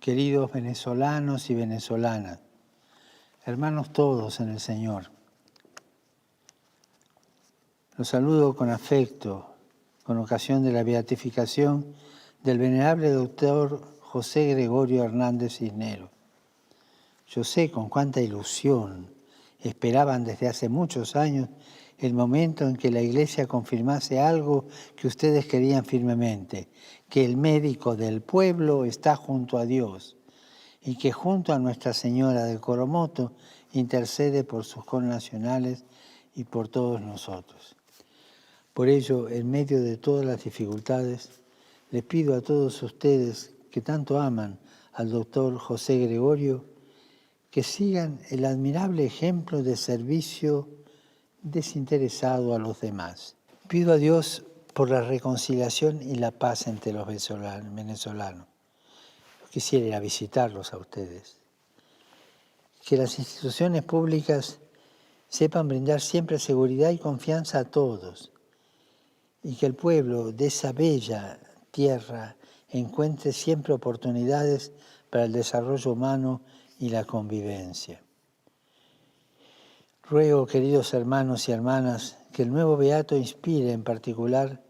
queridos venezolanos y venezolanas, hermanos todos en el Señor. Los saludo con afecto, con ocasión de la beatificación del venerable doctor José Gregorio Hernández Cisneros. Yo sé con cuánta ilusión esperaban desde hace muchos años el momento en que la Iglesia confirmase algo que ustedes querían firmemente, que el médico del pueblo está junto a Dios y que junto a Nuestra Señora del Coromoto intercede por sus connacionales y por todos nosotros. Por ello, en medio de todas las dificultades, les pido a todos ustedes que tanto aman al doctor José Gregorio, que sigan el admirable ejemplo de servicio desinteresado a los demás. Pido a Dios por la reconciliación y la paz entre los venezolanos. Quisiera ir a visitarlos a ustedes. Que las instituciones públicas sepan brindar siempre seguridad y confianza a todos, y que el pueblo de esa bella tierra encuentre siempre oportunidades para el desarrollo humano y la convivencia. Ruego, queridos hermanos y hermanas, que el nuevo beato inspire en particular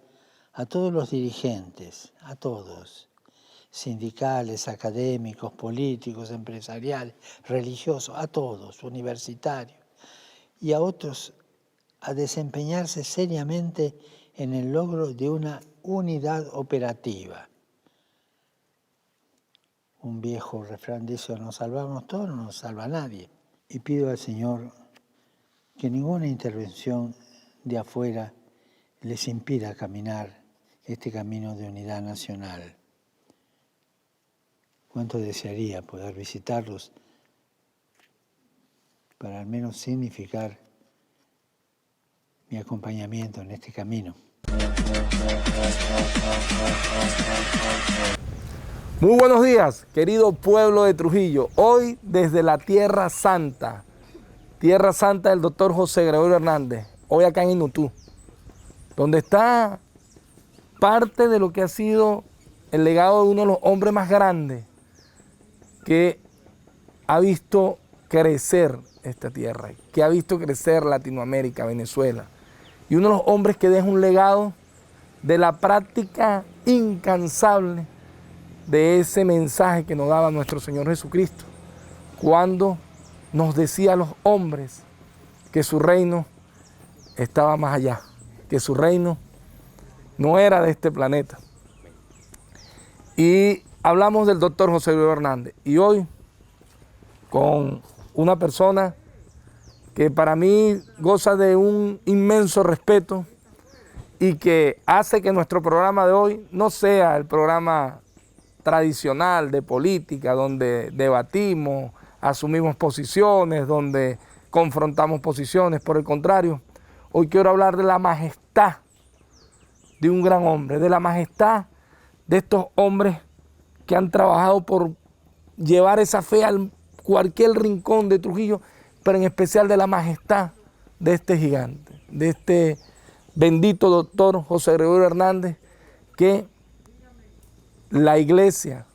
a todos los dirigentes, a todos, sindicales, académicos, políticos, empresariales, religiosos, a todos, universitarios, y a otros a desempeñarse seriamente en el logro de una unidad operativa. Un viejo refrán dice, o nos salvamos todos, no nos salva nadie. Y pido al Señor que ninguna intervención de afuera les impida caminar este camino de unidad nacional. Cuánto desearía poder visitarlos para al menos significar mi acompañamiento en este camino. Muy buenos días, querido pueblo de Trujillo. Hoy desde la Tierra Santa del doctor José Gregorio Hernández, hoy acá en Inutú, donde está parte de lo que ha sido el legado de uno de los hombres más grandes que ha visto crecer esta tierra, que ha visto crecer Latinoamérica, Venezuela, y uno de los hombres que deja un legado de la práctica incansable de ese mensaje que nos daba nuestro Señor Jesucristo, cuando nos decía a los hombres que su reino estaba más allá, que su reino no era de este planeta. Y hablamos del doctor José Gregorio Hernández, y hoy con una persona que para mí goza de un inmenso respeto y que hace que nuestro programa de hoy no sea el programa tradicional de política, donde debatimos, asumimos posiciones, donde confrontamos posiciones. Por el contrario, hoy quiero hablar de la majestad de un gran hombre, de la majestad de estos hombres que han trabajado por llevar esa fe a cualquier rincón de Trujillo, pero en especial de la majestad de este gigante, de este bendito doctor José Gregorio Hernández, que la Iglesia,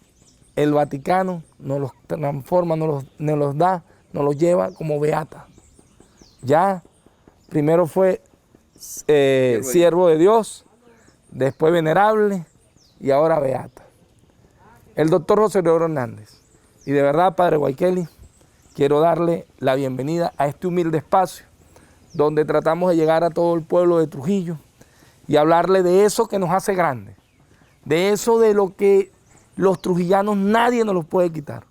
el Vaticano, nos los transforma, nos los da, nos los lleva como beata. Ya primero fue siervo de Dios, después venerable y ahora beata. El doctor José Gregorio Hernández. Y de verdad, Padre Guayqueli, quiero darle la bienvenida a este humilde espacio donde tratamos de llegar a todo el pueblo de Trujillo y hablarle de eso que nos hace grandes, de eso de lo que los trujillanos nadie nos los puede quitar.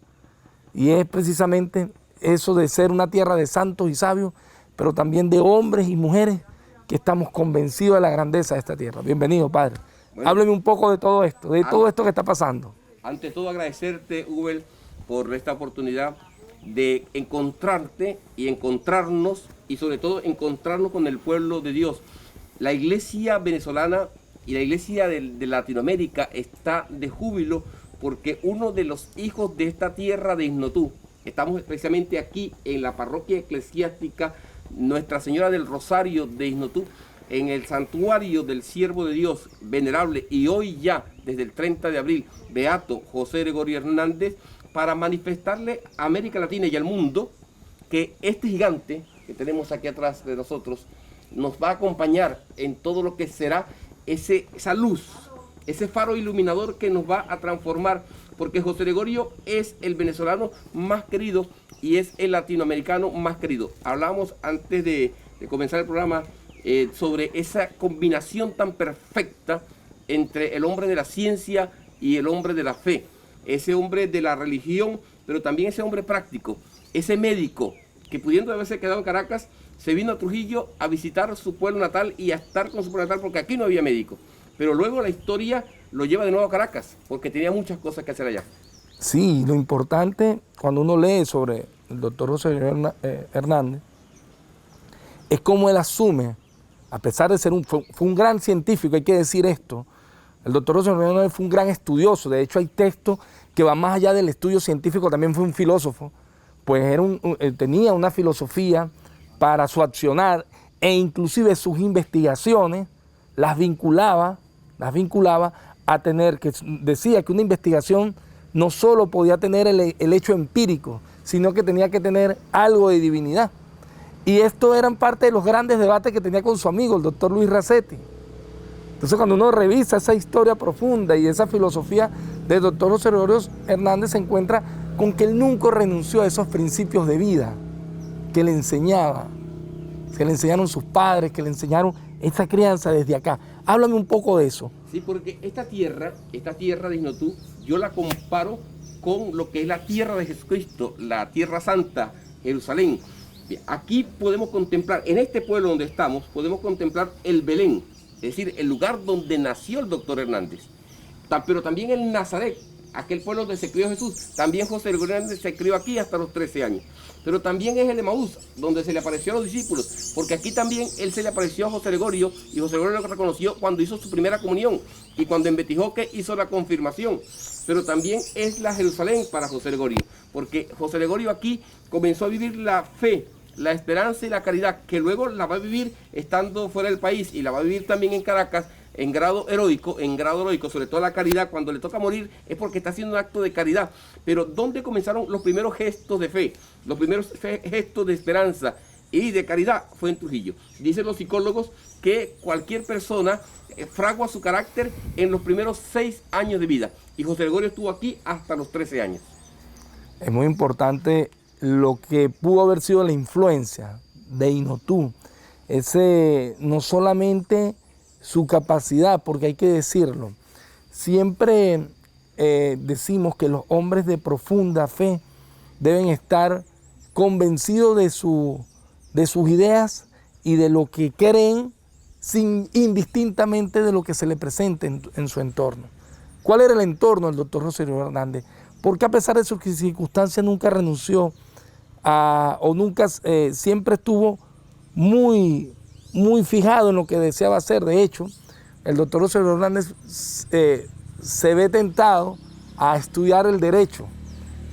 Y es precisamente eso de ser una tierra de santos y sabios, pero también de hombres y mujeres que estamos convencidos de la grandeza de esta tierra. Bienvenido, Padre. Bueno, hábleme un poco de todo esto que está pasando. Ante todo agradecerte, Ubel, por esta oportunidad de encontrarte y encontrarnos, y sobre todo encontrarnos con el pueblo de Dios. La iglesia venezolana y la iglesia de Latinoamérica está de júbilo porque uno de los hijos de esta tierra de Isnotú, estamos precisamente aquí en la parroquia eclesiástica Nuestra Señora del Rosario de Isnotú, en el santuario del siervo de Dios, venerable, y hoy ya, desde el 30 de abril, beato José Gregorio Hernández, para manifestarle a América Latina y al mundo que este gigante que tenemos aquí atrás de nosotros nos va a acompañar en todo lo que será esa luz, ese faro iluminador que nos va a transformar, porque José Gregorio es el venezolano más querido y es el latinoamericano más querido. Hablamos antes de comenzar el programa sobre esa combinación tan perfecta entre el hombre de la ciencia y el hombre de la fe, ese hombre de la religión, pero también ese hombre práctico, ese médico que pudiendo haberse quedado en Caracas, se vino a Trujillo a visitar su pueblo natal y a estar con su pueblo natal porque aquí no había médico. Pero luego la historia lo lleva de nuevo a Caracas porque tenía muchas cosas que hacer allá. Sí, lo importante cuando uno lee sobre el doctor José Hernández es cómo él asume, a pesar de ser fue un gran científico, hay que decir esto. El doctor José Hernández fue un gran estudioso, de hecho hay textos que van más allá del estudio científico, también fue un filósofo, pues tenía una filosofía para su accionar e inclusive sus investigaciones las vinculaba a tener, que decía que una investigación no solo podía tener el hecho empírico, sino que tenía que tener algo de divinidad. Y esto eran parte de los grandes debates que tenía con su amigo, el doctor Luis Racetti. Entonces cuando uno revisa esa historia profunda y esa filosofía del doctor José Gregorio Hernández, se encuentra con que él nunca renunció a esos principios de vida que le enseñaba, que le enseñaron sus padres, que le enseñaron esa crianza desde acá. Háblame un poco de eso. Sí, porque esta tierra de Jinotú, yo la comparo con lo que es la tierra de Jesucristo, la tierra santa, Jerusalén. Bien, aquí podemos contemplar, en este pueblo donde estamos, podemos contemplar el Belén, es decir, el lugar donde nació el doctor Hernández. Pero también el Nazaret, aquel pueblo donde se crió Jesús. También José Gregorio Hernández se crió aquí hasta los 13 años. Pero también es el Emaús, donde se le apareció a los discípulos, porque aquí también él se le apareció a José Gregorio, y José Gregorio lo reconoció cuando hizo su primera comunión, y cuando en Betijoque hizo la confirmación. Pero también es la Jerusalén para José Gregorio, porque José Gregorio aquí comenzó a vivir la fe, la esperanza y la caridad, que luego la va a vivir estando fuera del país, y la va a vivir también en Caracas, en grado heroico, sobre todo la caridad. Cuando le toca morir es porque está haciendo un acto de caridad. Pero ¿dónde comenzaron los primeros gestos de fe? Los primeros gestos de esperanza y de caridad fue en Trujillo. Dicen los psicólogos que cualquier persona fragua su carácter en los primeros 6 años de vida. Y José Gregorio estuvo aquí hasta los 13 años. Es muy importante lo que pudo haber sido la influencia de Jinotú. No solamente su capacidad, porque hay que decirlo, siempre decimos que los hombres de profunda fe deben estar convencidos de sus ideas y de lo que creen, indistintamente de lo que se le presente en su entorno. ¿Cuál era el entorno del doctor José Gregorio Hernández? Porque a pesar de sus circunstancias nunca renunció siempre estuvo muy fijado en lo que deseaba hacer. De hecho, el doctor José Gregorio Hernández se ve tentado a estudiar el derecho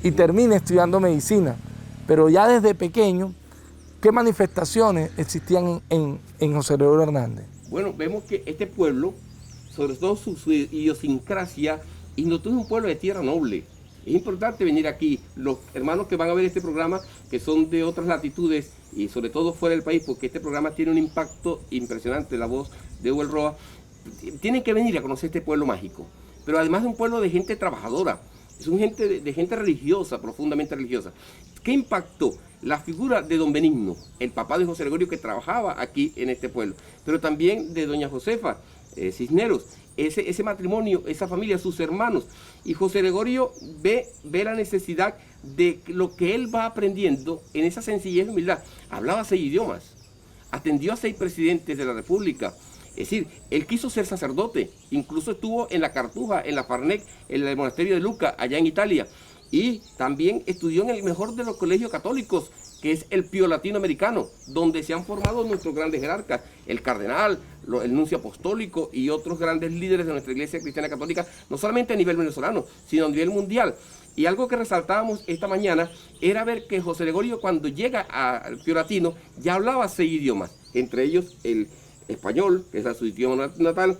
y termina estudiando medicina. Pero ya desde pequeño, ¿qué manifestaciones existían en José Gregorio Hernández? Bueno, vemos que este pueblo, sobre todo su idiosincrasia, Jinotú es un pueblo de tierra noble. Es importante venir aquí. Los hermanos que van a ver este programa, que son de otras latitudes y sobre todo fuera del país, porque este programa tiene un impacto impresionante, la voz de Hugo El Roa, tienen que venir a conocer este pueblo mágico. Pero además es un pueblo de gente trabajadora, es un de gente religiosa, profundamente religiosa. ¿Qué impactó? La figura de don Benigno, el papá de José Gregorio, que trabajaba aquí en este pueblo, pero también de doña Josefa Cisneros, ese matrimonio, esa familia, sus hermanos. Y José Gregorio ve la necesidad de lo que él va aprendiendo en esa sencillez y humildad. Hablaba 6 idiomas, atendió a 6 presidentes de la República. Es decir, él quiso ser sacerdote, incluso estuvo en la Cartuja, en la Farnec, en el monasterio de Lucca, allá en Italia. Y también estudió en el mejor de los colegios católicos, que es el Pío Latinoamericano, donde se han formado nuestros grandes jerarcas, el cardenal, el nuncio apostólico y otros grandes líderes de nuestra Iglesia Cristiana Católica, no solamente a nivel venezolano, sino a nivel mundial. Y algo que resaltábamos esta mañana era ver que José Gregorio, cuando llega al Pío Latino, ya hablaba 6 idiomas, entre ellos el español, que es su idioma natal,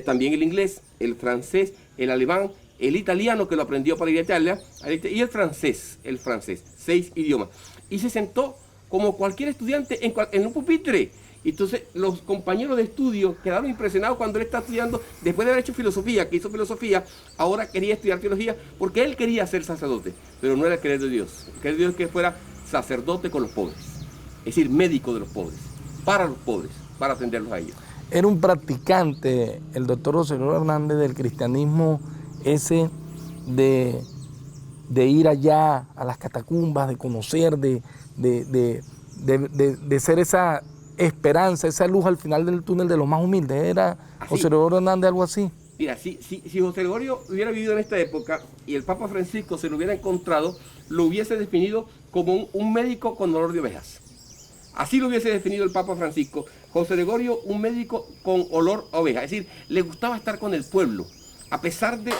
también el inglés, el francés, el alemán, el italiano que lo aprendió para ir a Italia, y el francés, 6 idiomas. Y se sentó como cualquier estudiante en un pupitre. Entonces los compañeros de estudio quedaron impresionados cuando él está estudiando, después de haber hecho filosofía, que hizo filosofía, ahora quería estudiar teología, porque él quería ser sacerdote, pero no era el querer de Dios. El querer de Dios es que fuera sacerdote con los pobres, es decir, médico de los pobres, para atenderlos a ellos. Era un practicante, el doctor José Gregorio Hernández, del cristianismo ese de ir allá a las catacumbas, de conocer, de ser esa esperanza, esa luz al final del túnel de los más humildes. ¿Era José Gregorio Hernández algo así? Mira, si José Gregorio hubiera vivido en esta época y el Papa Francisco se lo hubiera encontrado, lo hubiese definido como un médico con olor de ovejas. Así lo hubiese definido el Papa Francisco. José Gregorio, un médico con olor a oveja. Es decir, le gustaba estar con el pueblo. A pesar de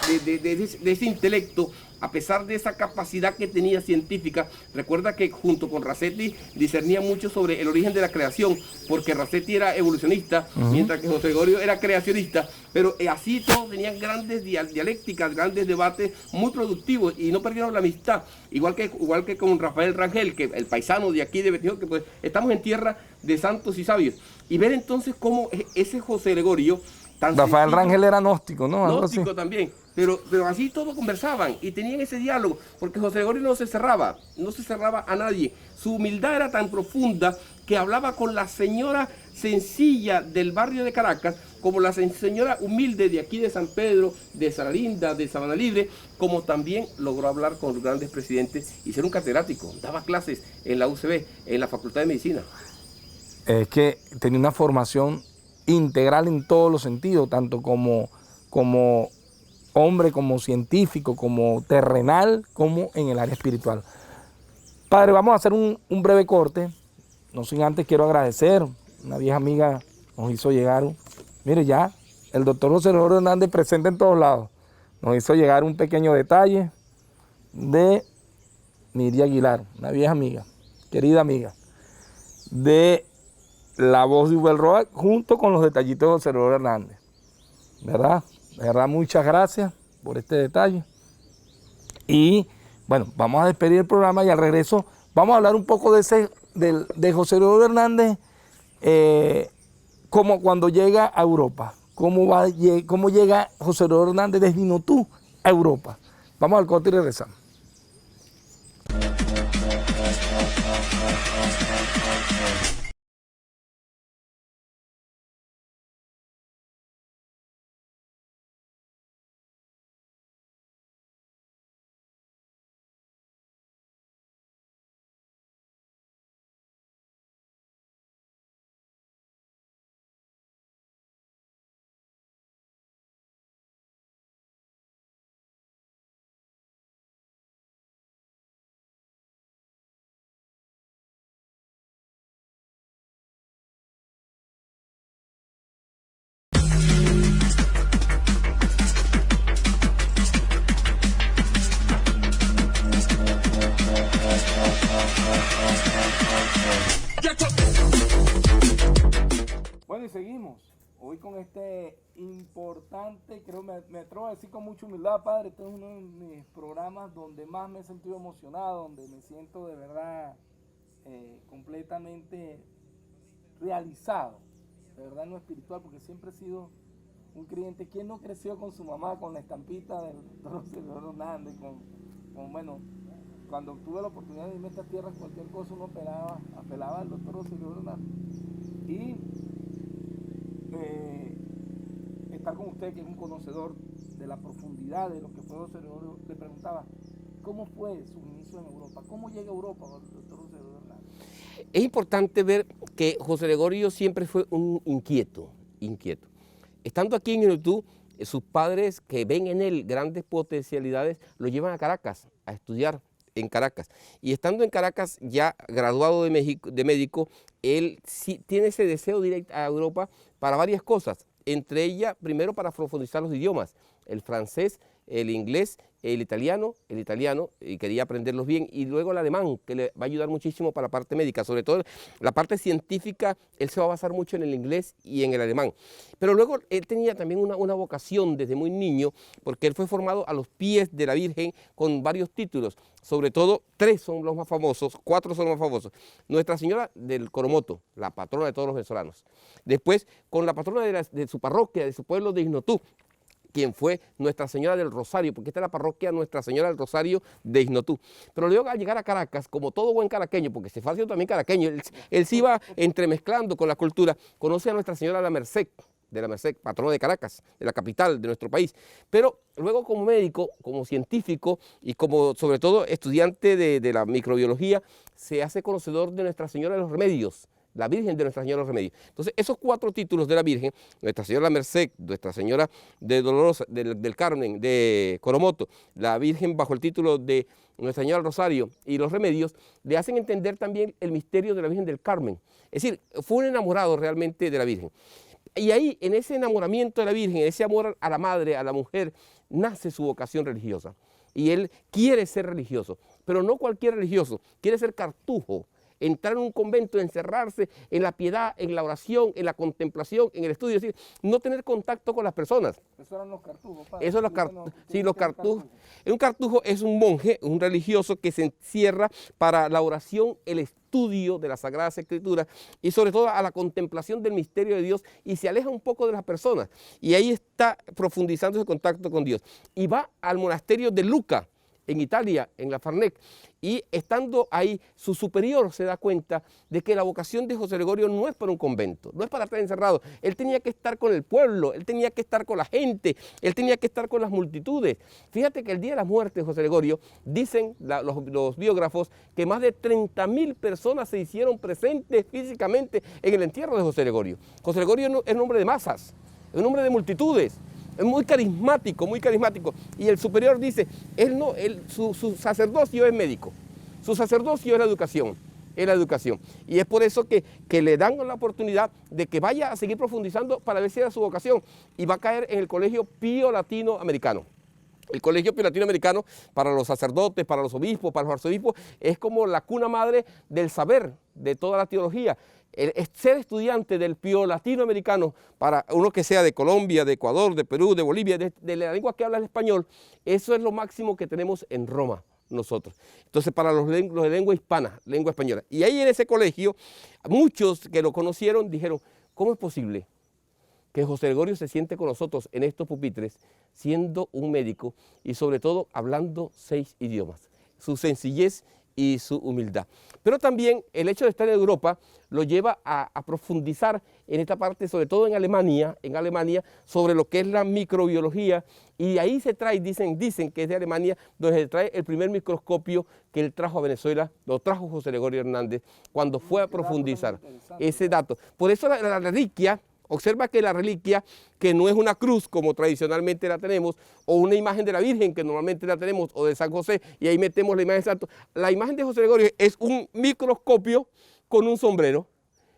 ese intelecto, a pesar de esa capacidad que tenía científica, recuerda que junto con Rasetti discernía mucho sobre el origen de la creación, porque Rasetti era evolucionista, mientras que José Gregorio era creacionista, pero así todos tenían grandes dialécticas, grandes debates muy productivos y no perdieron la amistad, igual que con Rafael Rangel, que el paisano de aquí de Betijón, que pues estamos en tierra de santos y sabios, y ver entonces cómo ese José Gregorio, Rafael Rangel era gnóstico, ¿no? Gnóstico también, pero así todos conversaban y tenían ese diálogo, porque José Gregorio no se cerraba a nadie. Su humildad era tan profunda que hablaba con la señora sencilla del barrio de Caracas, como la señora humilde de aquí de San Pedro, de Saralinda, de Sabana Libre, como también logró hablar con los grandes presidentes y ser un catedrático. Daba clases en la UCB, en la Facultad de Medicina. Es que tenía una formación integral en todos los sentidos, tanto como hombre, como científico, como terrenal, como en el área espiritual. Padre, vamos a hacer un breve corte. No sin antes quiero agradecer, una vieja amiga nos hizo llegar, mire ya, el doctor José Gregorio Hernández presente en todos lados, nos hizo llegar un pequeño detalle de Miriam Aguilar, una vieja amiga, querida amiga, de La Voz de Ubel Roa, junto con los detallitos de José Gregorio Hernández. ¿Verdad? De verdad, muchas gracias por este detalle. Y bueno, vamos a despedir el programa y al regreso vamos a hablar un poco de José Gregorio Hernández, como cuando llega a Europa. ¿Cómo llega José Gregorio Hernández desde Vinotú a Europa? Vamos al corte y regresamos. Bueno, y seguimos. Hoy con este importante, creo, me atrevo a decir con mucha humildad, padre, este es uno de mis programas donde más me he sentido emocionado, donde me siento de verdad completamente realizado, de verdad en lo espiritual, porque siempre he sido un creyente. ¿Quién no creció con su mamá, con la estampita del doctor José Gregorio Hernández, bueno, cuando tuve la oportunidad de irme a estas tierras, cualquier cosa uno apelaba al doctor José Gregorio Hernández? Y estar con usted, que es un conocedor de la profundidad de lo que fue José Gregorio, le preguntaba, ¿cómo fue su inicio en Europa? ¿Cómo llega a Europa el doctor José Gregorio Hernández? Es importante ver que José Gregorio siempre fue un inquieto. Estando aquí en YouTube, sus padres, que ven en él grandes potencialidades, lo llevan a Caracas a estudiar en Caracas. Y estando en Caracas, ya graduado de médico, él sí tiene ese deseo de ir a Europa para varias cosas. Entre ellas, primero para profundizar los idiomas, el francés, el inglés el italiano, y quería aprenderlos bien, y luego el alemán, que le va a ayudar muchísimo para la parte médica, sobre todo la parte científica, él se va a basar mucho en el inglés y en el alemán. Pero luego él tenía también una vocación desde muy niño, porque él fue formado a los pies de la Virgen con varios títulos, sobre todo 3 son los más famosos, 4 son los más famosos. Nuestra Señora del Coromoto, la patrona de todos los venezolanos. Después, con la patrona de su parroquia, de su pueblo de Ignotú, quien fue Nuestra Señora del Rosario, porque esta es la parroquia Nuestra Señora del Rosario de Ignotú. Pero luego al llegar a Caracas, como todo buen caraqueño, porque se fue haciendo también caraqueño, él se iba entremezclando con la cultura, conoce a Nuestra Señora de la Merced, patrona de Caracas, de la capital de nuestro país. Pero luego como médico, como científico y como sobre todo estudiante de la microbiología, se hace conocedor de Nuestra Señora de los Remedios, la Virgen de Nuestra Señora de los Remedios. Entonces, esos 4 títulos de la Virgen, Nuestra Señora de la Merced, Nuestra Señora de Dolorosa, del Carmen, de Coromoto, la Virgen bajo el título de Nuestra Señora del Rosario y los Remedios, le hacen entender también el misterio de la Virgen del Carmen. Es decir, fue un enamorado realmente de la Virgen. Y ahí, en ese enamoramiento de la Virgen, en ese amor a la madre, a la mujer, nace su vocación religiosa. Y él quiere ser religioso, pero no cualquier religioso, quiere ser cartujo, entrar en un convento, encerrarse en la piedad, en la oración, en la contemplación, en el estudio, es decir, no tener contacto con las personas. Eso eran los cartujos, padre. Eso sí, los cartujos. Un cartujo es un monje, un religioso que se encierra para la oración, el estudio de las Sagradas Escrituras y sobre todo a la contemplación del misterio de Dios y se aleja un poco de las personas. Y ahí está profundizando ese contacto con Dios. Y va al monasterio de Lucca, en Italia, en la Farnec, y estando ahí, su superior se da cuenta de que la vocación de José Gregorio no es para un convento, no es para estar encerrado, él tenía que estar con el pueblo, él tenía que estar con la gente, él tenía que estar con las multitudes. Fíjate que el día de la muerte de José Gregorio, dicen los biógrafos, que más de 30.000 personas se hicieron presentes físicamente en el entierro de José Gregorio. José Gregorio es un hombre de masas, es un hombre de multitudes. Es muy carismático, muy carismático. Y el superior dice, su sacerdocio es médico, su sacerdocio es la educación, Y es por eso que le dan la oportunidad de que vaya a seguir profundizando para ver si era su vocación. Y va a caer en el Colegio Pío Latinoamericano. El Colegio Pío Latinoamericano, para los sacerdotes, para los obispos, para los arzobispos, es como la cuna madre del saber, de toda la teología. Ser estudiante del Pío Latinoamericano, para uno que sea de Colombia, de Ecuador, de Perú, de Bolivia, de la lengua que habla el español, eso es lo máximo que tenemos en Roma nosotros. Entonces, para los de lengua hispana, lengua española. Y ahí en ese colegio, muchos que lo conocieron dijeron, ¿cómo es posible que José Gregorio se siente con nosotros en estos pupitres, siendo un médico y sobre todo hablando 6 idiomas? Su sencillez y su humildad. Pero también el hecho de estar en Europa lo lleva a profundizar en esta parte, sobre todo en Alemania, sobre lo que es la microbiología, y ahí se trae, dicen que es de Alemania, donde se trae el primer microscopio que él trajo a Venezuela, lo trajo José Gregorio Hernández, cuando fue a profundizar ese dato. Por eso la reliquia, observa que la reliquia, que no es una cruz como tradicionalmente la tenemos, o una imagen de la Virgen que normalmente la tenemos, o de San José, y ahí metemos la imagen de Santo. La imagen de José Gregorio es un microscopio con un sombrero,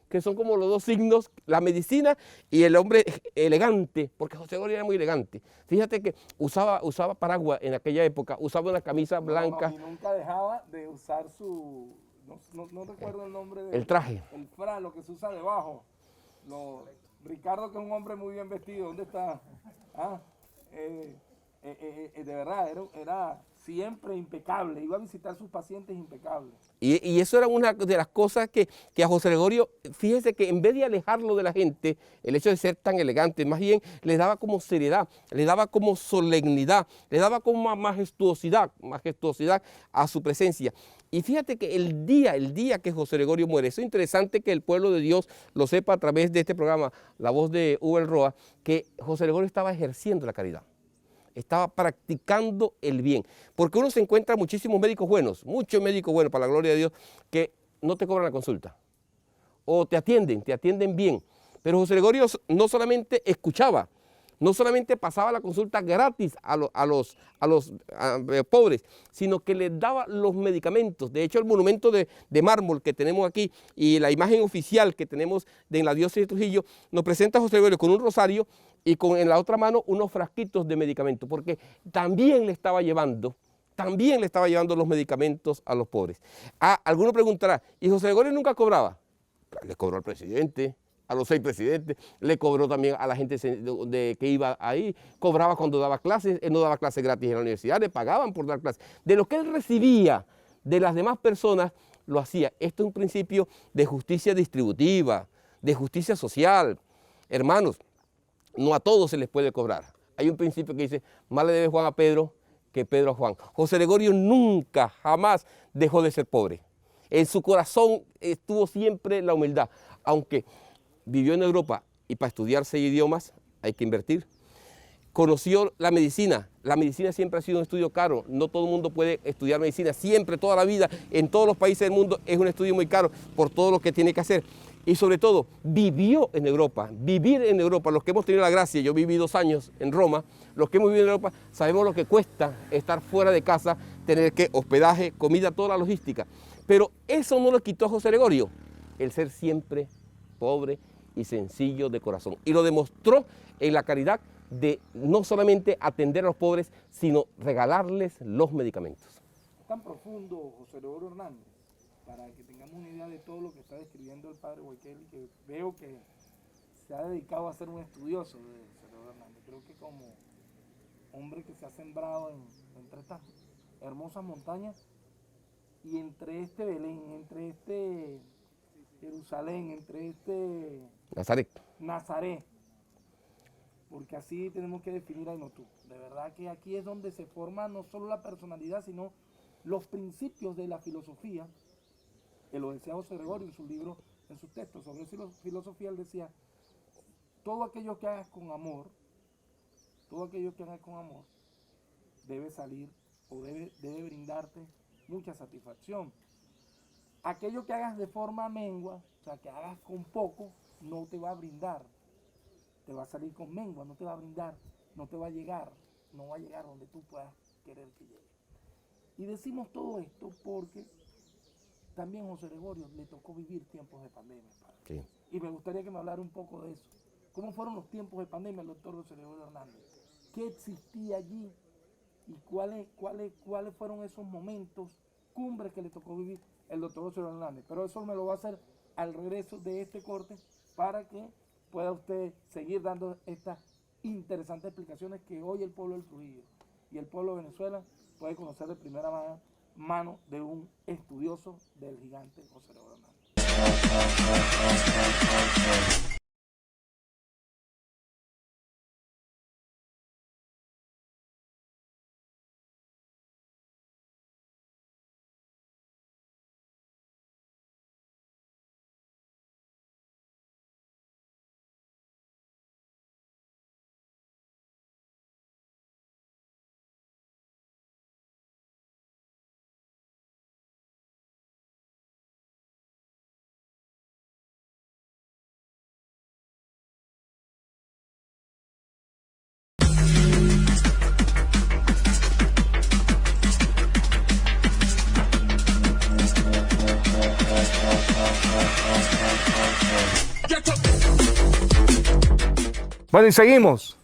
que son como los 2 signos, la medicina y el hombre elegante, porque José Gregorio era muy elegante. Fíjate que usaba paraguas en aquella época, usaba una camisa blanca. Y nunca dejaba de usar su, no recuerdo el nombre del traje. El fra, lo que se usa debajo. Ricardo, que es un hombre muy bien vestido, ¿dónde está? De verdad, era siempre impecable, iba a visitar a sus pacientes impecables. Y eso era una de las cosas que a José Gregorio, fíjese que en vez de alejarlo de la gente, el hecho de ser tan elegante, más bien le daba como seriedad, le daba como solemnidad, le daba como majestuosidad a su presencia. Y fíjate que el día que José Gregorio muere, eso es interesante que el pueblo de Dios lo sepa a través de este programa, La Voz de Uber Roa, que José Gregorio estaba ejerciendo la caridad. Estaba practicando el bien, porque uno se encuentra muchísimos médicos buenos, muchos médicos buenos, para la gloria de Dios, que no te cobran la consulta, o te atienden bien, pero José Gregorio no solamente escuchaba, no solamente pasaba la consulta gratis a los pobres, sino que les daba los medicamentos. De hecho, el monumento de mármol que tenemos aquí y la imagen oficial que tenemos de la diócesis de Trujillo nos presenta a José Gregorio con un rosario y en la otra mano unos frasquitos de medicamentos, porque también le estaba llevando los medicamentos a los pobres. Alguno preguntará, ¿y José Gregorio nunca cobraba? Le cobró al presidente, a los 6 presidentes, le cobró también a la gente que iba ahí, cobraba cuando daba clases, él no daba clases gratis en la universidad, le pagaban por dar clases. De lo que él recibía de las demás personas, lo hacía. Esto es un principio de justicia distributiva, de justicia social. Hermanos, no a todos se les puede cobrar. Hay un principio que dice, más le debe Juan a Pedro que Pedro a Juan. José Gregorio nunca, jamás dejó de ser pobre. En su corazón estuvo siempre la humildad. Aunque vivió en Europa y para estudiar 6 idiomas hay que invertir. Conoció la medicina. La medicina siempre ha sido un estudio caro. No todo el mundo puede estudiar medicina. Siempre, toda la vida, en todos los países del mundo es un estudio muy caro por todo lo que tiene que hacer. Y sobre todo, vivió en Europa. Vivir en Europa, los que hemos tenido la gracia, yo viví 2 años en Roma, los que hemos vivido en Europa sabemos lo que cuesta estar fuera de casa, tener que hospedaje, comida, toda la logística. Pero eso no lo quitó a José Gregorio, el ser siempre pobre y sencillo de corazón. Y lo demostró en la caridad de no solamente atender a los pobres, sino regalarles los medicamentos. Es tan profundo José Gregorio Hernández, para que tengamos una idea de todo lo que está describiendo el padre Boykely, que veo que se ha dedicado a ser un estudioso de José Gregorio Hernández. Creo que como hombre que se ha sembrado entre estas hermosas montañas y entre este Belén, entre este Jerusalén, entre este Nazaret, porque así tenemos que definir a Ainotú. De verdad que aquí es donde se forma no solo la personalidad, sino los principios de la filosofía, que lo decía José Gregorio en su libro, en sus textos sobre filosofía. Él decía, todo aquello que hagas con amor, debe salir o debe brindarte mucha satisfacción. Aquello que hagas de forma mengua, o sea, que hagas con poco, no te va a brindar. Te va a salir con mengua, no te va a brindar, no te va a llegar, no va a llegar donde tú puedas querer que llegue. Y decimos todo esto porque también José Gregorio le tocó vivir tiempos de pandemia, padre. Sí. Y me gustaría que me hablara un poco de eso. ¿Cómo fueron los tiempos de pandemia, el doctor José Gregorio Hernández? ¿Qué existía allí? ¿Y cuáles fueron esos momentos, cumbres que le tocó vivir el doctor José Gregorio Hernández? Pero eso me lo va a hacer al regreso de este corte para que pueda usted seguir dando estas interesantes explicaciones que hoy el pueblo del Trujillo y el pueblo de Venezuela puede conocer de primera mano de un estudioso del gigante José Gregorio Hernández. Bueno, y seguimos.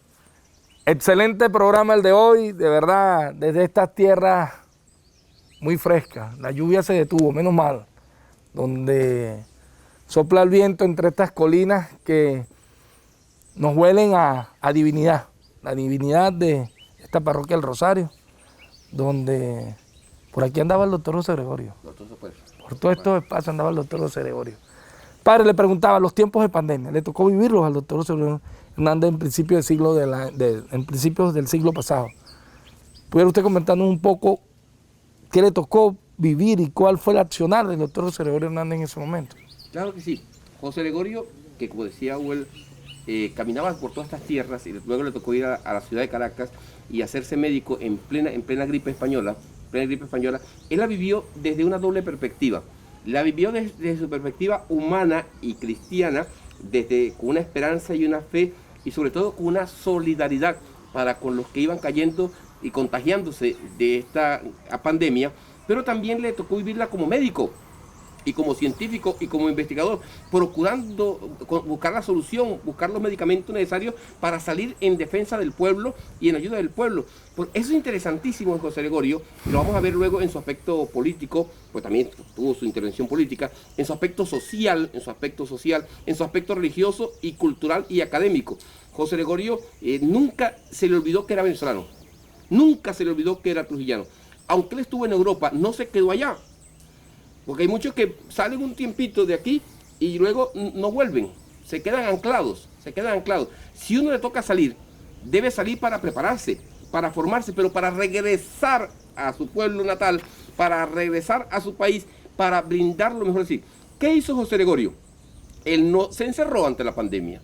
Excelente programa el de hoy, de verdad, desde estas tierras muy frescas. La lluvia se detuvo, menos mal, donde sopla el viento entre estas colinas que nos huelen a divinidad, la divinidad de esta parroquia del Rosario, donde por aquí andaba el doctor José Gregorio. Por todos estos espacios andaba el doctor José Gregorio. Padre, le preguntaba, los tiempos de pandemia, le tocó vivirlos al doctor José Gregorio Hernández en principios del siglo pasado. ¿Pudiera usted comentarnos un poco qué le tocó vivir y cuál fue el accionar del doctor José Gregorio Hernández en ese momento? Claro que sí. José Gregorio, que como decía Huel, caminaba por todas estas tierras y luego le tocó ir a la ciudad de Caracas y hacerse médico en plena gripe española. Él la vivió desde una doble perspectiva. La vivió desde su perspectiva humana y cristiana, con una esperanza y una fe, y sobre todo con una solidaridad para con los que iban cayendo y contagiándose de esta pandemia, pero también le tocó vivirla como médico. y como científico y como investigador, procurando buscar la solución, buscar los medicamentos necesarios para salir en defensa del pueblo y en ayuda del pueblo. Pues eso es interesantísimo en José Gregorio, y lo vamos a ver luego en su aspecto político, pues también tuvo su intervención política, en su aspecto social, en su aspecto religioso y cultural y académico. José Gregorio nunca se le olvidó que era venezolano, nunca se le olvidó que era trujillano. Aunque él estuvo en Europa, no se quedó allá. Porque hay muchos que salen un tiempito de aquí y luego no vuelven, se quedan anclados. Si uno le toca salir, debe salir para prepararse, para formarse, pero para regresar a su pueblo natal, para regresar a su país, para brindar lo mejor de sí. ¿Qué hizo José Gregorio? Él no se encerró ante la pandemia.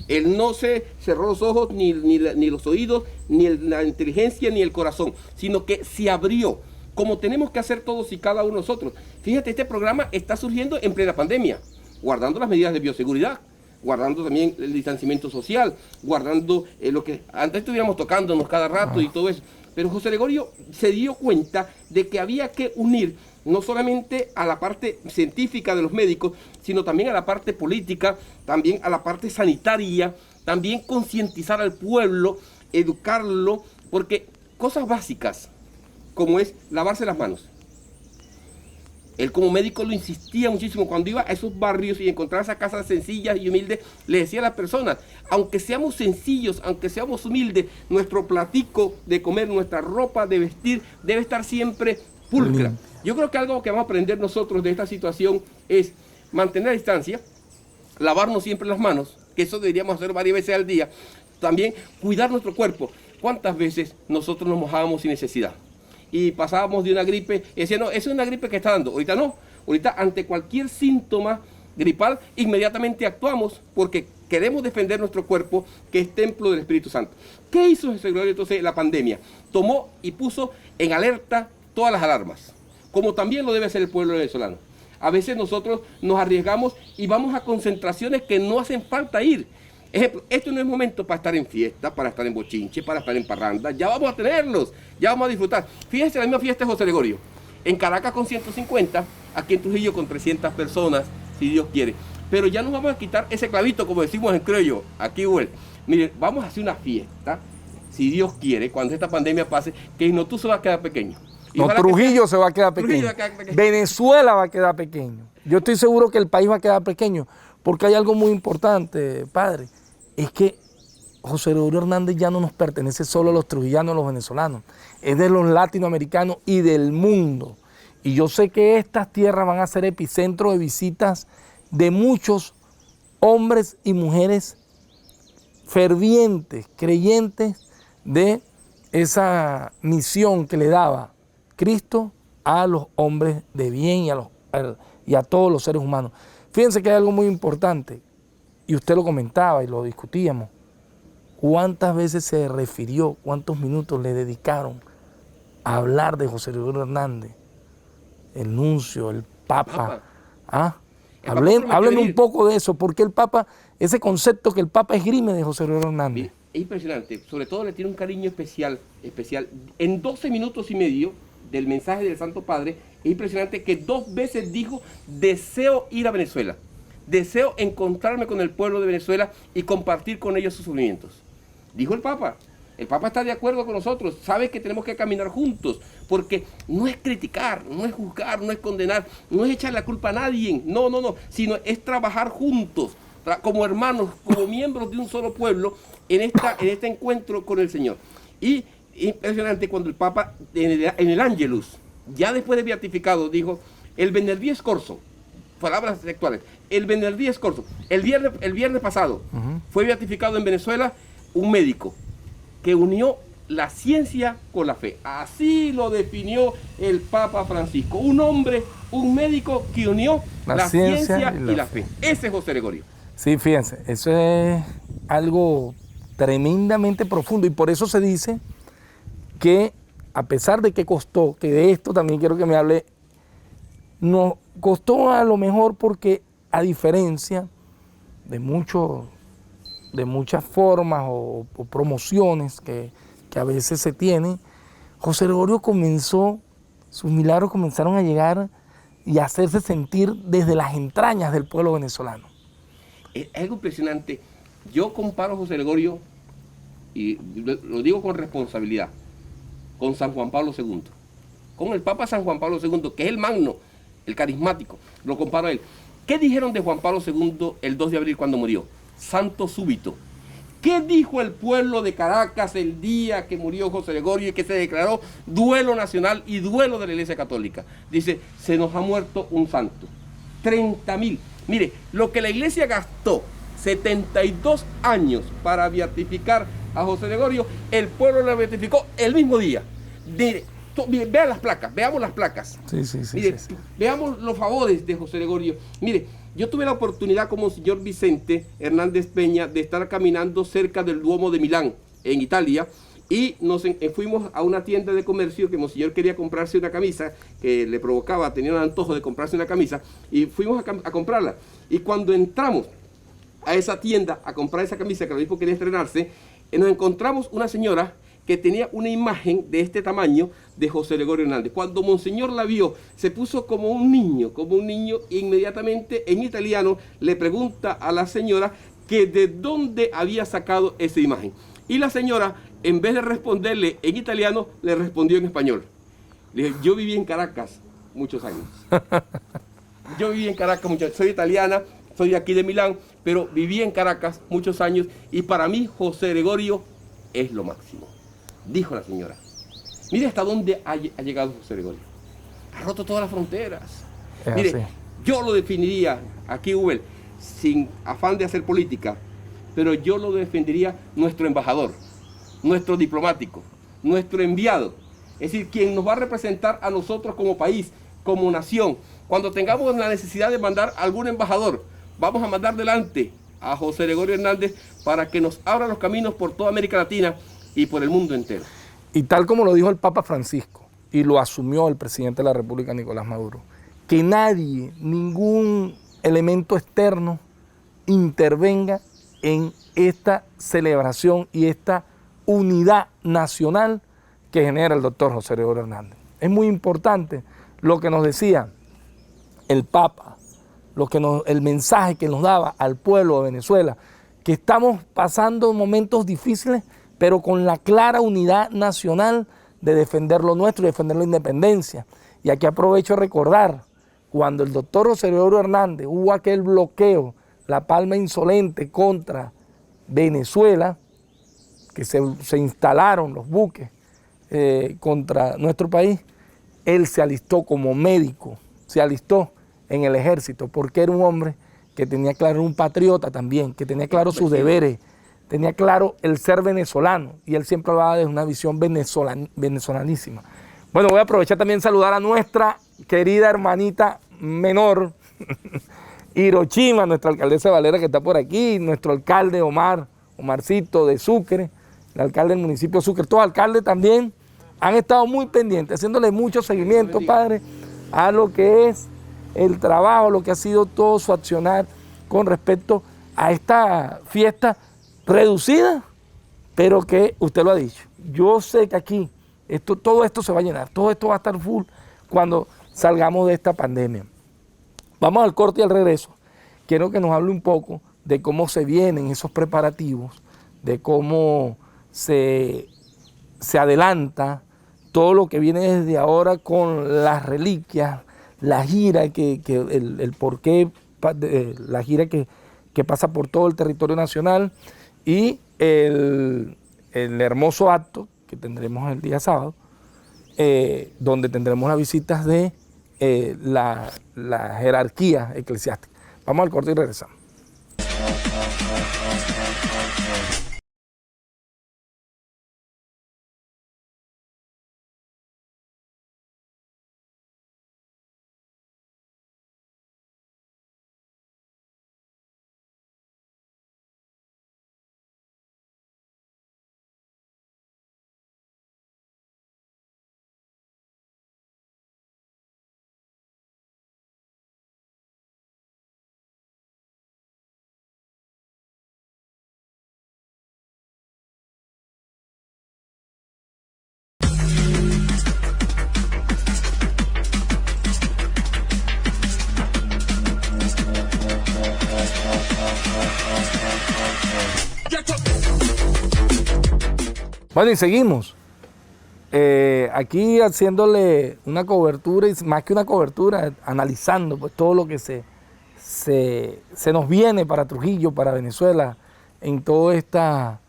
Él no se cerró los ojos, ni los oídos, ni la inteligencia, ni el corazón, sino que se abrió, como tenemos que hacer todos y cada uno de nosotros. Fíjate, este programa está surgiendo en plena pandemia, guardando las medidas de bioseguridad, guardando también el distanciamiento social, guardando lo que antes estuviéramos tocándonos cada rato y todo eso. Pero José Gregorio se dio cuenta de que había que unir no solamente a la parte científica de los médicos, sino también a la parte política, también a la parte sanitaria, también concientizar al pueblo, educarlo, porque cosas básicas, como es lavarse las manos. Él como médico lo insistía muchísimo. Cuando iba a esos barrios y encontraba esas casas sencillas y humildes, le decía a las personas, aunque seamos sencillos, aunque seamos humildes, nuestro platico de comer, nuestra ropa de vestir, debe estar siempre pulcra. Yo creo que algo que vamos a aprender nosotros de esta situación es mantener la distancia, lavarnos siempre las manos, que eso deberíamos hacer varias veces al día. También cuidar nuestro cuerpo. ¿Cuántas veces nosotros nos mojábamos sin necesidad? Y pasábamos de una gripe y decían, no, eso es una gripe que está dando. Ahorita no. Ahorita ante cualquier síntoma gripal, inmediatamente actuamos porque queremos defender nuestro cuerpo, que es templo del Espíritu Santo. ¿Qué hizo José Gregorio entonces la pandemia? Tomó y puso en alerta todas las alarmas, como también lo debe hacer el pueblo venezolano. A veces nosotros nos arriesgamos y vamos a concentraciones que no hacen falta ir. Ejemplo, esto no es momento para estar en fiesta, para estar en bochinche, para estar en parranda. Ya vamos a tenerlos, ya vamos a disfrutar. Fíjense la misma fiesta de José Gregorio. En Caracas con 150, aquí en Trujillo con 300 personas, si Dios quiere. Pero ya nos vamos a quitar ese clavito, como decimos en criollo, aquí Huel. Miren, vamos a hacer una fiesta, si Dios quiere, cuando esta pandemia pase, que Inotú se va a quedar pequeño. No, Trujillo se va a quedar pequeño. Venezuela va a quedar pequeño. Yo estoy seguro que el país va a quedar pequeño, porque hay algo muy importante, padre. Es que José Gregorio Hernández ya no nos pertenece solo a los trujillanos, a los venezolanos. Es de los latinoamericanos y del mundo. Y yo sé que estas tierras van a ser epicentro de visitas de muchos hombres y mujeres fervientes, creyentes de esa misión que le daba Cristo a los hombres de bien y a todos los seres humanos. Fíjense que hay algo muy importante, y usted lo comentaba y lo discutíamos. ¿Cuántas veces se refirió, cuántos minutos le dedicaron a hablar de José Gregorio Hernández? El nuncio, el Papa. ¿Ah? Hablen un poco de eso, porque el Papa, ese concepto que el Papa esgrime de José Gregorio Hernández. Es impresionante, sobre todo le tiene un cariño especial. En 12 minutos y medio del mensaje del Santo Padre, es impresionante que 2 veces dijo, deseo ir a Venezuela, deseo encontrarme con el pueblo de Venezuela y compartir con ellos sus sufrimientos. Dijo el Papa está de acuerdo con nosotros, sabe que tenemos que caminar juntos, porque no es criticar, no es juzgar, no es condenar, no es echar la culpa a nadie, no, sino es trabajar juntos, como hermanos, como miembros de un solo pueblo, en este encuentro con el Señor. Y impresionante cuando el Papa, en el Ángelus, ya después de beatificado, dijo, el venerdì scorso, palabras textuales, el venerdì scorso, el viernes pasado, fue beatificado en Venezuela un médico que unió la ciencia con la fe. Así lo definió el Papa Francisco. Un hombre, un médico que unió la ciencia y la fe. Ese es José Gregorio. Sí, fíjense, eso es algo tremendamente profundo, y por eso se dice que a pesar de que costó, que de esto también quiero que me hable, nos costó a lo mejor porque a diferencia de muchas formas o promociones que a veces se tienen, José Gregorio sus milagros comenzaron a llegar y hacerse sentir desde las entrañas del pueblo venezolano. Es algo impresionante. Yo comparo a José Gregorio, y lo digo con responsabilidad, con San Juan Pablo II, con el Papa San Juan Pablo II, que es el magno, el carismático, lo comparo a él. ¿Qué dijeron de Juan Pablo II el 2 de abril cuando murió? Santo súbito. ¿Qué dijo el pueblo de Caracas el día que murió José Gregorio y que se declaró duelo nacional y duelo de la Iglesia Católica? Dice, se nos ha muerto un santo. 30.000. Mire, lo que la Iglesia gastó 72 años para beatificar a José Gregorio, el pueblo lo beatificó el mismo día. Mire, vean las placas, veamos las placas. Sí. Mire, veamos los favores de José Gregorio. Mire, yo tuve la oportunidad como señor Vicente Hernández Peña de estar caminando cerca del Duomo de Milán, en Italia, y fuimos a una tienda de comercio que Monseñor quería comprarse una camisa, que le provocaba, tenía un antojo de comprarse una camisa, y fuimos a comprarla. Y cuando entramos a esa tienda a comprar esa camisa que el obispo quería estrenarse, nos encontramos una señora que tenía una imagen de este tamaño de José Gregorio Hernández. Cuando Monseñor la vio, se puso como un niño, e inmediatamente en italiano le pregunta a la señora que de dónde había sacado esa imagen. Y la señora, en vez de responderle en italiano, le respondió en español. Le dije, yo viví en Caracas muchos años. Yo viví en Caracas muchos años. Soy italiana, soy de aquí de Milán, pero viví en Caracas muchos años y para mí José Gregorio es lo máximo. Dijo la señora. Mire hasta dónde ha llegado José Gregorio. Ha roto todas las fronteras. Mire, yo lo definiría, aquí Uber, sin afán de hacer política, pero yo lo defendería nuestro embajador, nuestro diplomático, nuestro enviado. Es decir, quien nos va a representar a nosotros como país, como nación. Cuando tengamos la necesidad de mandar algún embajador, vamos a mandar delante a José Gregorio Hernández para que nos abra los caminos por toda América Latina y por el mundo entero. Y tal como lo dijo el Papa Francisco, y lo asumió el presidente de la República, Nicolás Maduro, que nadie, ningún elemento externo intervenga en esta celebración y esta unidad nacional que genera el doctor José Gregorio Hernández. Es muy importante lo que nos decía el Papa, el mensaje que nos daba al pueblo de Venezuela, que estamos pasando momentos difíciles, pero con la clara unidad nacional de defender lo nuestro y defender la independencia. Y aquí aprovecho a recordar, cuando el doctor José Gregorio Hernández hubo aquel bloqueo, la palma insolente contra Venezuela, que se instalaron los buques contra nuestro país, él se alistó como médico, se alistó en el ejército, porque era un hombre que tenía claro, un patriota también, que tenía claro sus deberes, tenía claro el ser venezolano, y él siempre hablaba de una visión venezolanísima. Bueno, voy a aprovechar también saludar a nuestra querida hermanita menor, Hiroshima, nuestra alcaldesa Valera que está por aquí, nuestro alcalde Omarcito de Sucre, el alcalde del municipio de Sucre, todos los alcaldes también han estado muy pendientes, haciéndole mucho seguimiento, padre, a lo que es el trabajo, lo que ha sido todo su accionar con respecto a esta fiesta reducida, pero que usted lo ha dicho. Yo sé que aquí todo esto se va a llenar, todo esto va a estar full cuando salgamos de esta pandemia. Vamos al corte y al regreso. Quiero que nos hable un poco de cómo se vienen esos preparativos, de cómo se adelanta todo lo que viene desde ahora con las reliquias, la gira, el porqué, la gira que pasa por todo el territorio nacional y el hermoso acto que tendremos el día sábado, donde tendremos las visitas de la jerarquía eclesiástica. Vamos al corte y regresamos. Bueno, y seguimos. Aquí haciéndole una cobertura, y más que una cobertura, analizando pues todo lo que se nos viene para Trujillo, para Venezuela, en toda esta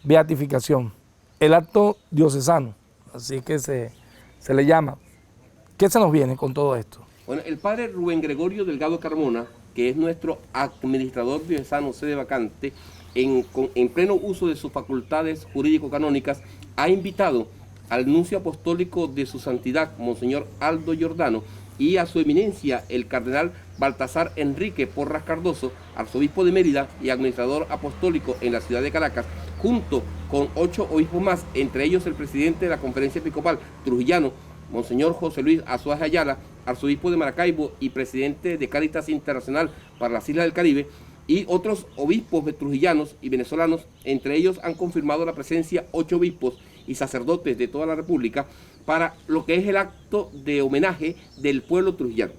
beatificación. El acto diocesano, así que se le llama. ¿Qué se nos viene con todo esto? Bueno, el padre Rubén Gregorio Delgado Carmona, que es nuestro administrador diocesano sede vacante, en pleno uso de sus facultades jurídico-canónicas, ha invitado al nuncio apostólico de su santidad, Monseñor Aldo Giordano, y a su eminencia, el cardenal Baltasar Enrique Porras Cardoso, arzobispo de Mérida y administrador apostólico en la ciudad de Caracas, junto con 8 obispos más, entre ellos el presidente de la Conferencia Episcopal trujillano, Monseñor José Luis Azuaje Ayala, arzobispo de Maracaibo y presidente de Cáritas Internacional para las Islas del Caribe, y otros obispos trujillanos y venezolanos. Entre ellos han confirmado la presencia 8 obispos y sacerdotes de toda la República para lo que es el acto de homenaje del pueblo trujillano.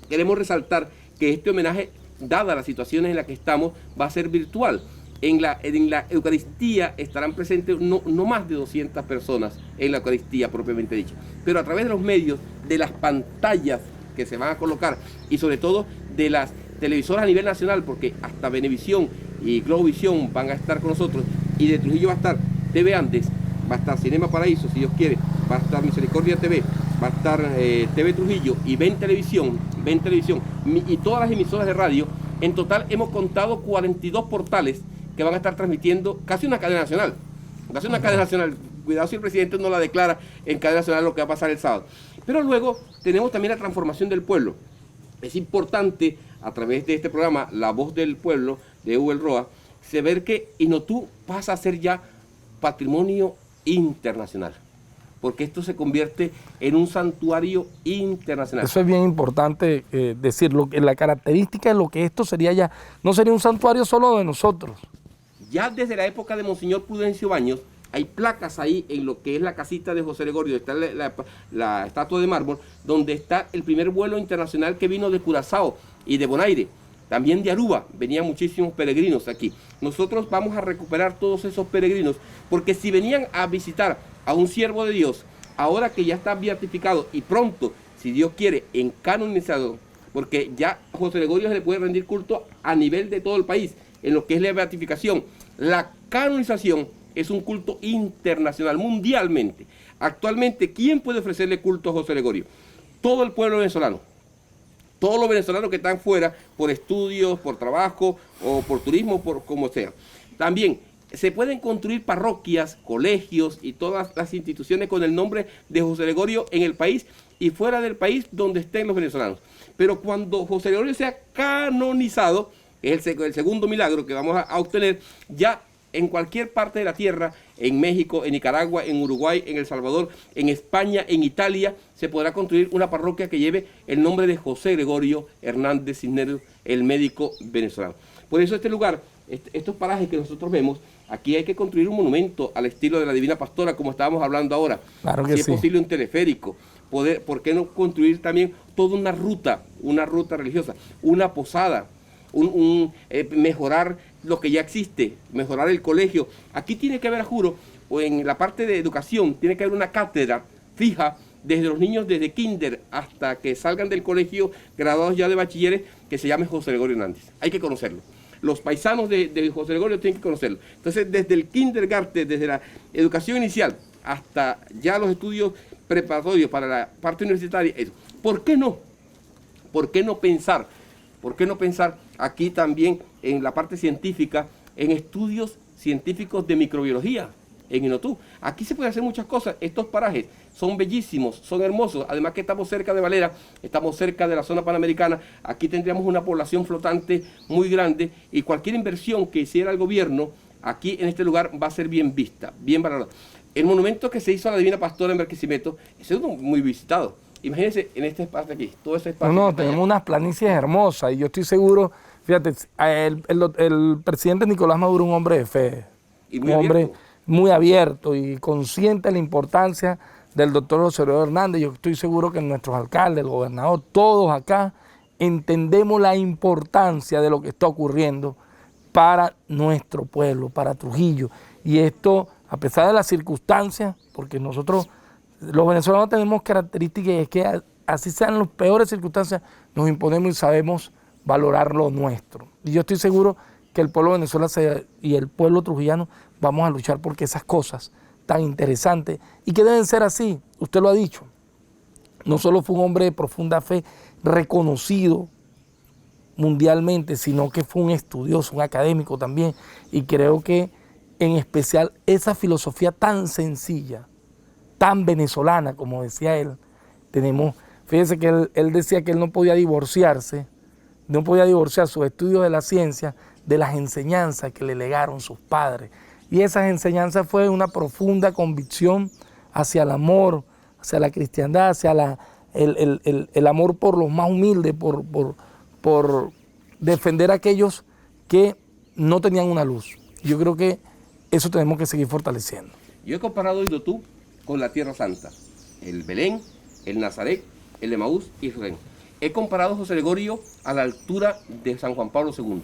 Queremos resaltar que este homenaje, dada las situaciones en las que estamos, va a ser virtual. En la Eucaristía estarán presentes no más de 200 personas en la Eucaristía propiamente dicha, pero a través de los medios, de las pantallas que se van a colocar y sobre todo de las televisoras a nivel nacional, porque hasta Venevisión y Globovisión van a estar con nosotros, y de Trujillo va a estar TV Andes, va a estar Cinema Paraíso, si Dios quiere, va a estar Misericordia TV, va a estar TV Trujillo y Ven Televisión, y todas las emisoras de radio. En total hemos contado 42 portales que van a estar transmitiendo casi una cadena nacional. Cuidado si el presidente no la declara en cadena nacional lo que va a pasar el sábado. Pero luego tenemos también la transformación del pueblo. Es importante, a través de este programa, La Voz del Pueblo, de Uvel Roa, ver que Inotú pasa a ser ya patrimonio internacional, porque esto se convierte en un santuario internacional. Eso es bien importante decirlo, que la característica de lo que esto sería ya, no sería un santuario solo de nosotros. Ya desde la época de Monseñor Prudencio Baños, hay placas ahí en lo que es la casita de José Gregorio, está la estatua de mármol, donde está el primer vuelo internacional que vino de Curazao y de Bonaire. También de Aruba venían muchísimos peregrinos aquí. Nosotros vamos a recuperar todos esos peregrinos, porque si venían a visitar a un siervo de Dios, ahora que ya está beatificado y pronto, si Dios quiere, en canonizado, porque ya a José Gregorio se le puede rendir culto a nivel de todo el país, en lo que es la beatificación. La canonización es un culto internacional, mundialmente. Actualmente, ¿quién puede ofrecerle culto a José Gregorio? Todo el pueblo venezolano. Todos los venezolanos que están fuera por estudios, por trabajo o por turismo, por como sea. También se pueden construir parroquias, colegios y todas las instituciones con el nombre de José Gregorio en el país y fuera del país donde estén los venezolanos. Pero cuando José Gregorio sea canonizado, es el segundo milagro que vamos a obtener, ya en cualquier parte de la tierra, en México, en Nicaragua, en Uruguay, en El Salvador, en España, en Italia, se podrá construir una parroquia que lleve el nombre de José Gregorio Hernández Cisneros, el médico venezolano. Por eso este lugar, estos parajes que nosotros vemos, aquí hay que construir un monumento al estilo de la Divina Pastora, como estábamos hablando ahora. Claro que si es posible un teleférico. ¿Por qué no construir también toda una ruta religiosa, una posada, mejorar lo que ya existe, mejorar el colegio? Aquí tiene que haber, juro, o en la parte de educación, tiene que haber una cátedra fija desde los niños, desde kinder hasta que salgan del colegio, graduados ya de bachilleres, que se llame José Gregorio Hernández. Hay que conocerlo. Los paisanos de José Gregorio tienen que conocerlo. Entonces, desde el kindergarten, desde la educación inicial, hasta ya los estudios preparatorios para la parte universitaria, eso. ¿Por qué no? ¿Por qué no pensar? ¿Por qué no pensar aquí también en la parte científica, en estudios científicos de microbiología en Inotú? Aquí se pueden hacer muchas cosas. Estos parajes son bellísimos, son hermosos. Además que estamos cerca de Valera, estamos cerca de la zona panamericana. Aquí tendríamos una población flotante muy grande y cualquier inversión que hiciera el gobierno aquí en este lugar va a ser bien vista, bien valorada. El monumento que se hizo a la Divina Pastora en Barquisimeto es muy visitado. Imagínense en este espacio aquí, todo ese espacio. No, tenemos unas planicies hermosas y yo estoy seguro, fíjate, el presidente Nicolás Maduro es un hombre de fe, Y un hombre muy abierto y consciente de la importancia del doctor José Gregorio Hernández. Yo estoy seguro que nuestros alcaldes, el gobernador, todos acá entendemos la importancia de lo que está ocurriendo para nuestro pueblo, para Trujillo. Y esto, a pesar de las circunstancias, porque nosotros, los venezolanos tenemos características y es que así sean las peores circunstancias, nos imponemos y sabemos valorar lo nuestro. Y yo estoy seguro que el pueblo de Venezuela y el pueblo trujillano vamos a luchar porque esas cosas tan interesantes y que deben ser así, usted lo ha dicho, no solo fue un hombre de profunda fe reconocido mundialmente, sino que fue un estudioso, un académico también, y creo que en especial esa filosofía tan sencilla, tan venezolana, como decía él, fíjese que él decía que él no podía divorciar sus estudios de la ciencia de las enseñanzas que le legaron sus padres, y esas enseñanzas fue una profunda convicción hacia el amor, hacia la cristiandad, hacia el amor por los más humildes, por defender a aquellos que no tenían una luz. Yo creo que eso tenemos que seguir fortaleciendo. Yo he comparado Indotú con la Tierra Santa, el Belén, el Nazaret, el Emaús y Israel. He comparado a José Gregorio a la altura de San Juan Pablo II,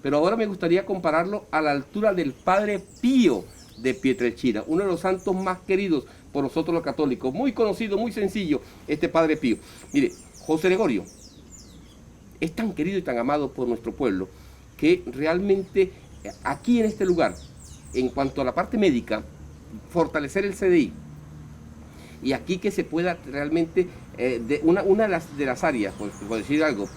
pero ahora me gustaría compararlo a la altura del Padre Pío de Pietrelcina, uno de los santos más queridos por nosotros los católicos, muy conocido, muy sencillo, este Padre Pío. Mire, José Gregorio es tan querido y tan amado por nuestro pueblo que realmente aquí en este lugar, en cuanto a la parte médica, fortalecer el CDI, y aquí que se pueda realmente, una de las áreas, por decir algo,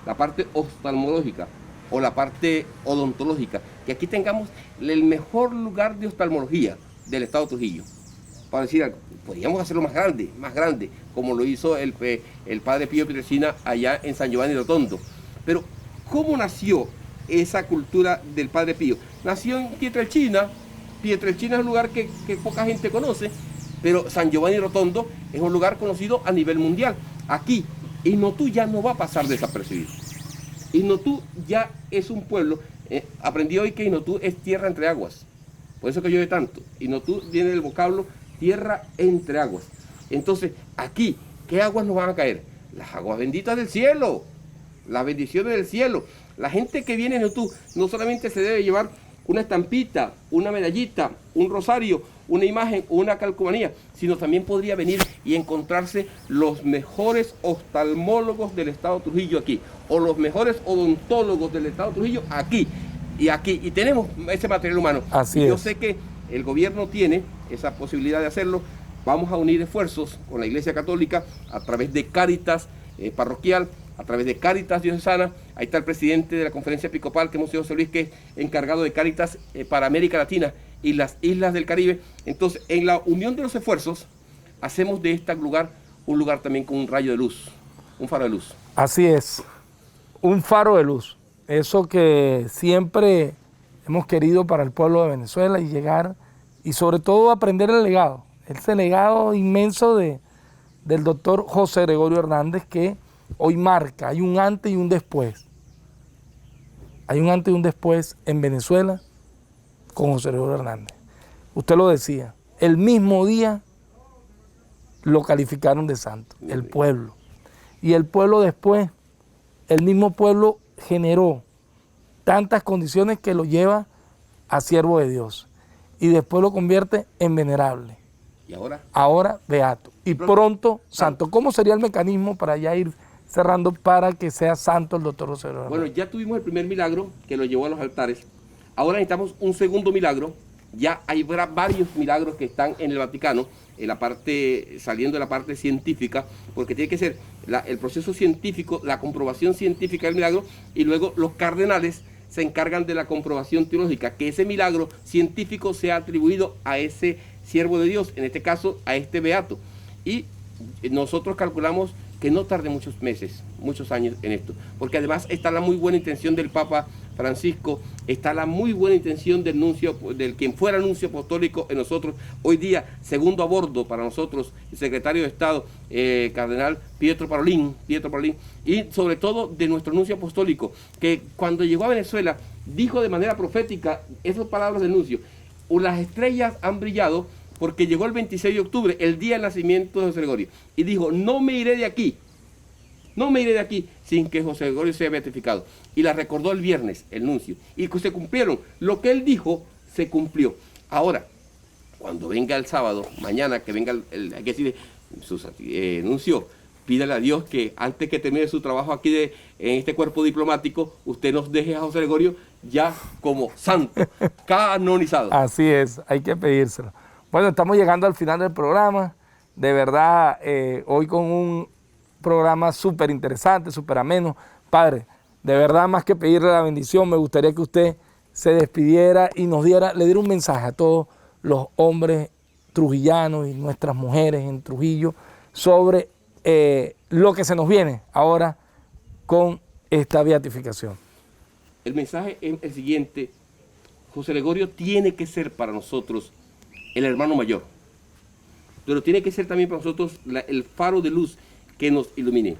la parte oftalmológica o la parte odontológica, que aquí tengamos el mejor lugar de oftalmología del estado de Trujillo. Para decir algo, podríamos hacerlo más grande, como lo hizo el Padre Pío Pietrelcina allá en San Giovanni Rotondo. Pero, ¿cómo nació esa cultura del Padre Pío? Nació en Pietrelcina. Pietrelcina es un lugar que poca gente conoce, pero San Giovanni Rotondo es un lugar conocido a nivel mundial. Aquí, Indotú ya no va a pasar desapercibido. Indotú ya es un pueblo, aprendí hoy que Indotú es tierra entre aguas, por eso que llueve tanto. Indotú viene del vocablo tierra entre aguas. Entonces, aquí, ¿qué aguas nos van a caer? Las aguas benditas del cielo, las bendiciones del cielo. La gente que viene a Indotú no solamente se debe llevar una estampita, una medallita, un rosario, una imagen o una calcomanía, sino también podría venir y encontrarse los mejores oftalmólogos del estado de Trujillo aquí, o los mejores odontólogos del estado de Trujillo aquí, y tenemos ese material humano. Así yo es. sé que el gobierno tiene esa posibilidad de hacerlo. Vamos a unir esfuerzos con la Iglesia Católica a través de Cáritas parroquial, a través de Cáritas diocesana. Ahí está el presidente de la Conferencia Episcopal, que es Monseñor José Luis, que es encargado de Cáritas para América Latina y las islas del Caribe. Entonces, en la unión de los esfuerzos, hacemos de este lugar un lugar también con un rayo de luz, un faro de luz. Así es, un faro de luz. Eso que siempre hemos querido para el pueblo de Venezuela, y llegar y sobre todo aprender el legado, ese legado inmenso del doctor José Gregorio Hernández, que hoy marca, hay un antes y un después. Hay un antes y un después en Venezuela con José Gregorio Hernández. Usted lo decía, el mismo día lo calificaron de santo, el pueblo. Y el pueblo después, el mismo pueblo generó tantas condiciones que lo lleva a siervo de Dios. Y después lo convierte en venerable. ¿Y ahora? Ahora beato. Y pronto santo. ¿Cómo sería el mecanismo para ya ir cerrando para que sea santo el doctor José Gregorio? Bueno, ya tuvimos el primer milagro que lo llevó a los altares. Ahora necesitamos un segundo milagro. Ya hay varios milagros que están en el Vaticano, en la parte, saliendo de la parte científica, porque tiene que ser el proceso científico, la comprobación científica del milagro, y luego los cardenales se encargan de la comprobación teológica, que ese milagro científico sea atribuido a ese siervo de Dios, en este caso a este beato. Y nosotros calculamos que no tarde muchos meses, muchos años en esto, porque además está la muy buena intención del Papa Francisco, está la muy buena intención del nuncio, del quien fuera nuncio apostólico en nosotros, hoy día segundo a bordo para nosotros, el secretario de Estado, cardenal Pietro Parolin, y sobre todo de nuestro nuncio apostólico, que cuando llegó a Venezuela dijo de manera profética esas palabras del nuncio: las estrellas han brillado porque llegó el 26 de octubre, el día del nacimiento de José Gregorio, y dijo: no me iré de aquí sin que José Gregorio sea beatificado. Y la recordó el viernes, el nuncio, y que se cumplieron. Lo que él dijo, se cumplió. Ahora, cuando venga el sábado, mañana que venga hay que decir, su anuncio, pídale a Dios que antes que termine su trabajo aquí en este cuerpo diplomático, usted nos deje a José Gregorio ya como santo, canonizado. Así es, hay que pedírselo. Bueno, estamos llegando al final del programa. De verdad, hoy con un programa súper interesante, súper ameno. Padre, de verdad, más que pedirle la bendición, me gustaría que usted se despidiera y le diera un mensaje a todos los hombres trujillanos y nuestras mujeres en Trujillo sobre lo que se nos viene ahora con esta beatificación. El mensaje es el siguiente: José Gregorio tiene que ser para nosotros el hermano mayor, pero tiene que ser también para nosotros el faro de luz que nos ilumine.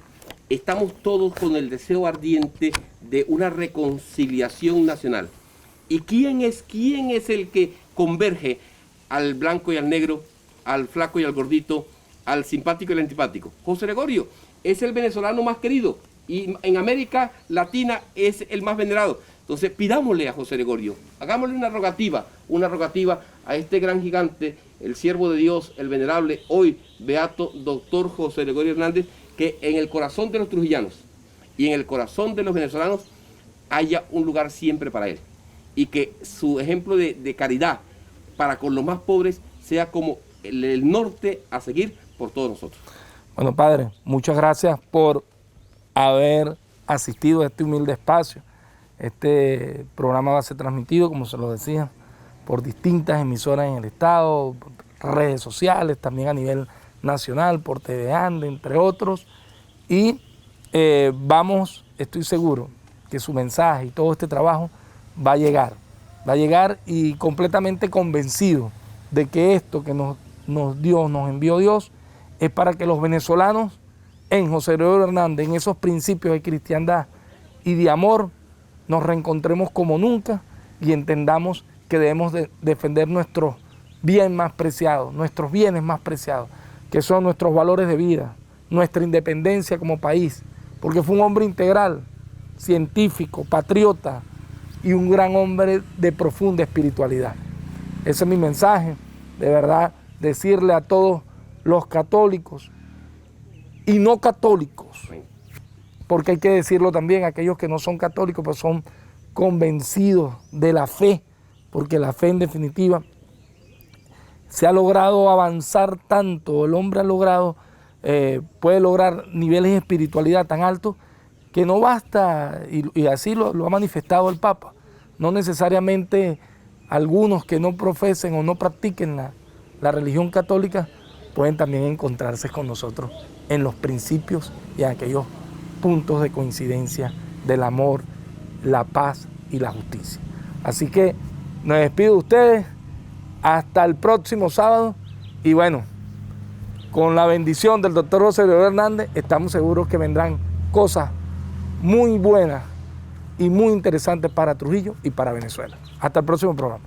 Estamos todos con el deseo ardiente de una reconciliación nacional. ¿Y quién es el que converge al blanco y al negro, al flaco y al gordito, al simpático y al antipático? José Gregorio es el venezolano más querido y en América Latina es el más venerado. Entonces pidámosle a José Gregorio, hagámosle una rogativa a este gran gigante, el siervo de Dios, el venerable, hoy beato doctor José Gregorio Hernández, que en el corazón de los trujillanos y en el corazón de los venezolanos haya un lugar siempre para él. Y que su ejemplo de caridad para con los más pobres sea como el norte a seguir por todos nosotros. Bueno, Padre, muchas gracias por haber asistido a este humilde espacio. Este programa va a ser transmitido, como se lo decía, por distintas emisoras en el estado, por redes sociales, también a nivel nacional, por TV Ande, entre otros. Y estoy seguro que su mensaje y todo este trabajo va a llegar y completamente convencido de que esto que nos envió Dios es para que los venezolanos en José Gregorio Hernández, en esos principios de cristiandad y de amor, nos reencontremos como nunca y entendamos que debemos defender nuestros bienes más preciados, que son nuestros valores de vida, nuestra independencia como país, porque fue un hombre integral, científico, patriota y un gran hombre de profunda espiritualidad. Ese es mi mensaje, de verdad, decirle a todos los católicos y no católicos, porque hay que decirlo también, aquellos que no son católicos, pues son convencidos de la fe, porque la fe en definitiva se ha logrado avanzar tanto, el hombre puede lograr niveles de espiritualidad tan altos que no basta, y así lo ha manifestado el Papa, no necesariamente algunos que no profesen o no practiquen la religión católica pueden también encontrarse con nosotros en los principios y en aquellos puntos de coincidencia del amor, la paz y la justicia. Así que me despido de ustedes hasta el próximo sábado y bueno, con la bendición del doctor José Gregorio Hernández estamos seguros que vendrán cosas muy buenas y muy interesantes para Trujillo y para Venezuela. Hasta el próximo programa.